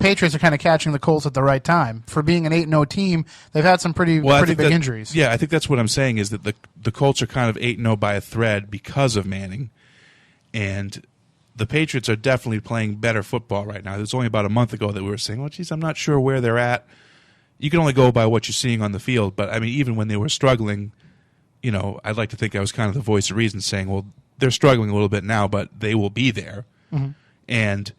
Patriots are kind of catching the Colts at the right time. For being an 8-0 team, they've had some pretty big injuries. Yeah, I think that's what I'm saying is that the Colts are kind of 8-0 by a thread because of Manning. And the Patriots are definitely playing better football right now. It was only about a month ago that we were saying, well, geez, I'm not sure where they're at. You can only go by what you're seeing on the field. But, I mean, even when they were struggling, I'd like to think I was kind of the voice of reason saying, well, they're struggling a little bit now, but they will be there. Mm-hmm. And,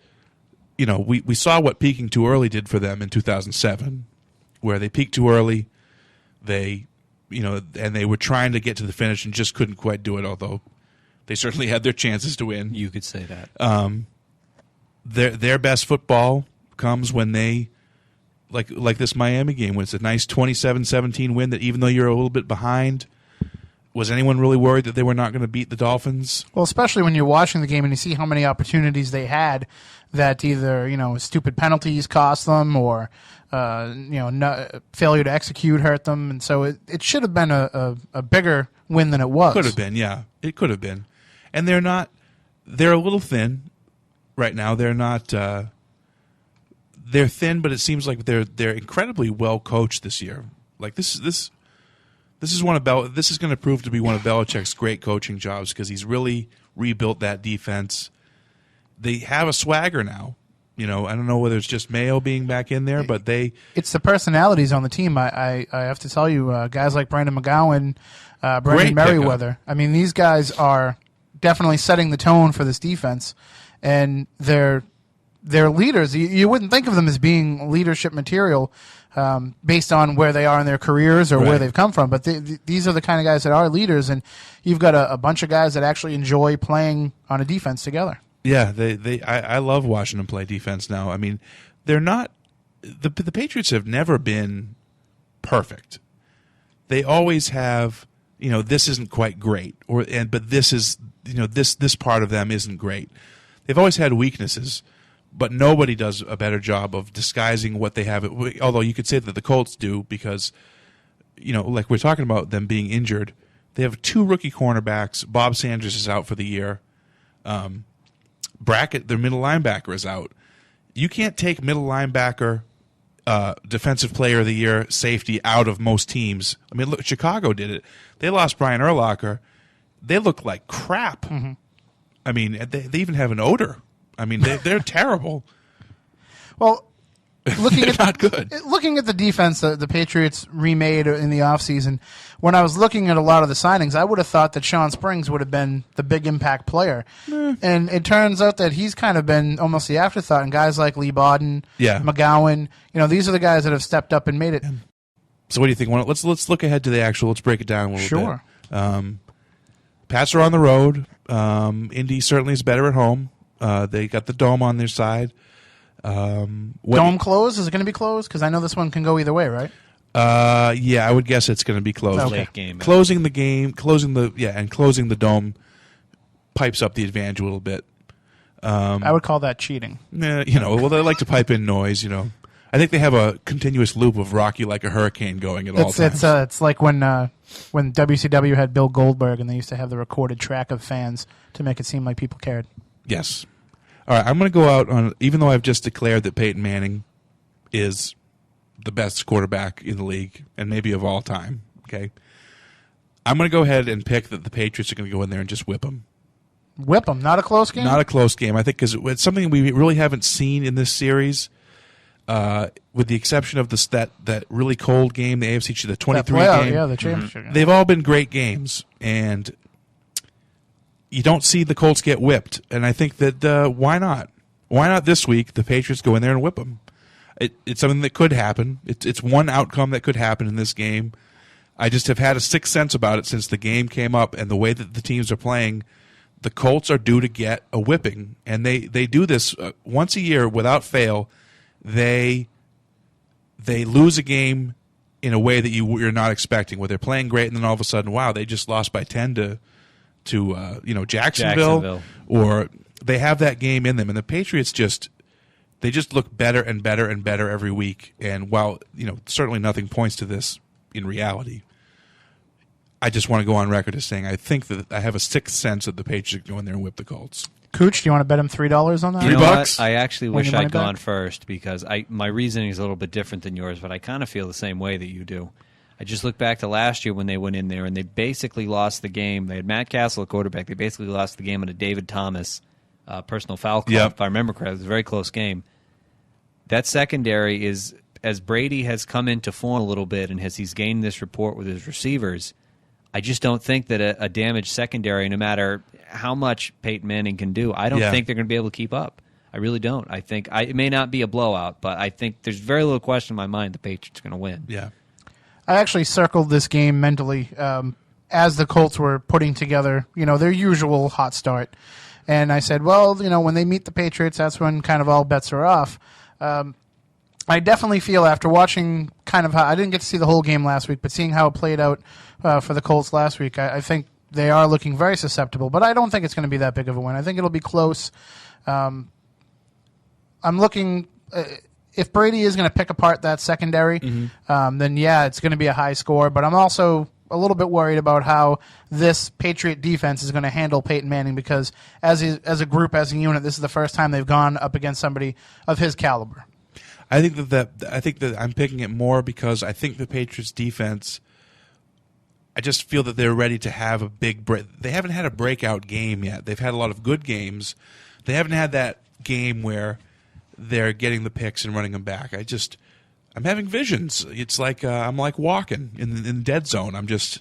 we saw what peaking too early did for them in 2007, where they peaked too early. They, and they were trying to get to the finish and just couldn't quite do it, although they certainly had their chances to win. You could say that. Their best football comes when they, like this Miami game, when it's a nice 27-17 win that even though you're a little bit behind, was anyone really worried that they were not going to beat the Dolphins? Well, especially when you're watching the game and you see how many opportunities they had that either, stupid penalties cost them or, failure to execute hurt them. And so it should have been a bigger win than it was. Could have been, yeah. It could have been. And they're a little thin right now. They're not, they're thin, but it seems like they're incredibly well coached this year. Like this is going to prove to be one of Belichick's great coaching jobs because he's really rebuilt that defense. They have a swagger now. I don't know whether it's just Mayo being back in there, but it's the personalities on the team. I have to tell you, guys like Brandon McGowan, Brendan Merriweather. I mean, these guys are definitely setting the tone for this defense, and they're leaders. You wouldn't think of them as being leadership material based on where they are in their careers or where they've come from, but these are the kind of guys that are leaders, and you've got a bunch of guys that actually enjoy playing on a defense together. Yeah, I love watching them play defense now. I mean, they're not the Patriots have never been perfect. They always have, this isn't quite great, but this is, this part of them isn't great. They've always had weaknesses, but nobody does a better job of disguising what they have. Although you could say that the Colts do because, like we're talking about them being injured. They have 2 rookie cornerbacks. Bob Sanders is out for the year. Brackett, their middle linebacker, is out. You can't take middle linebacker, defensive player of the year, safety out of most teams. I mean, look, Chicago did it. They lost Brian Urlacher. They look like crap. Mm-hmm. I mean, they even have an odor. I mean, they're terrible. Well, not good. Looking at the defense that the Patriots remade in the offseason, when I was looking at a lot of the signings, I would have thought that Sean Springs would have been the big impact player. And it turns out that he's kind of been almost the afterthought. And guys like Lee Bodden, McGowan, these are the guys that have stepped up and made it. So what do you think? Let's look ahead to the actual. Let's break it down a little bit. Pats are on the road. Indy certainly is better at home. They got the dome on their side. Dome closed? Is it going to be closed? Because I know this one can go either way, right? Yeah, I would guess it's going to be closed. Late game. Closing the dome pipes up the advantage a little bit. I would call that cheating. Well, they like to pipe in noise, I think they have a continuous loop of "Rock You Like a Hurricane" going at all times. It's like when WCW had Bill Goldberg and they used to have the recorded track of fans to make it seem like people cared. Yes. All right, I'm going to go out on, even though I've just declared that Peyton Manning is the best quarterback in the league and maybe of all time, okay? I'm going to go ahead and pick that the Patriots are going to go in there and just whip them. Whip them? Not a close game? Not a close game. I think because it's something we really haven't seen in this series, with the exception of that really cold game, the AFC, the 23 game. Yeah, the championship game. They've all been great games, and you don't see the Colts get whipped, and I think that why not? Why not this week the Patriots go in there and whip them? It's something that could happen. It's one outcome that could happen in this game. I just have had a sixth sense about it since the game came up and the way that the teams are playing. The Colts are due to get a whipping, and they do this once a year without fail. They lose a game in a way that you're not expecting, where they're playing great, and then all of a sudden, wow, they just lost by 10 to Jacksonville, or they have that game in them, and the Patriots just look better and better and better every week. And while certainly nothing points to this in reality, I just want to go on record as saying I think that I have a sixth sense that the Patriots go in there and whip the Colts. Cooch, do you want to bet him $3 on that? $3? I actually wish I'd gone first because my reasoning is a little bit different than yours, but I kind of feel the same way that you do. I just look back to last year when they went in there and they basically lost the game. They had Matt Castle at quarterback. They basically lost the game on a David Thomas personal foul call, if I remember correctly. It was a very close game. That secondary is, as Brady has come into form a little bit and as he's gained this rapport with his receivers, I just don't think that a damaged secondary, no matter how much Peyton Manning can do, I don't think they're going to be able to keep up. I really don't. I think it may not be a blowout, but I think there's very little question in my mind the Patriots are going to win. Yeah. I actually circled this game mentally as the Colts were putting together, their usual hot start. And I said, well, when they meet the Patriots, that's when kind of all bets are off. I definitely feel after watching kind of how I didn't get to see the whole game last week, but seeing how it played out for the Colts last week, I think they are looking very susceptible. But I don't think it's going to be that big of a win. I think it'll be close. I'm looking if Brady is going to pick apart that secondary, then it's going to be a high score. But I'm also a little bit worried about how this Patriot defense is going to handle Peyton Manning because as a group, as a unit, this is the first time they've gone up against somebody of his caliber. I think that I'm picking it more because I think the Patriots defense, I just feel that they're ready to have a big break. They haven't had a breakout game yet. They've had a lot of good games. They haven't had that game where they're getting the picks and running them back. I'm having visions. It's like I'm like walking in the dead zone. I'm just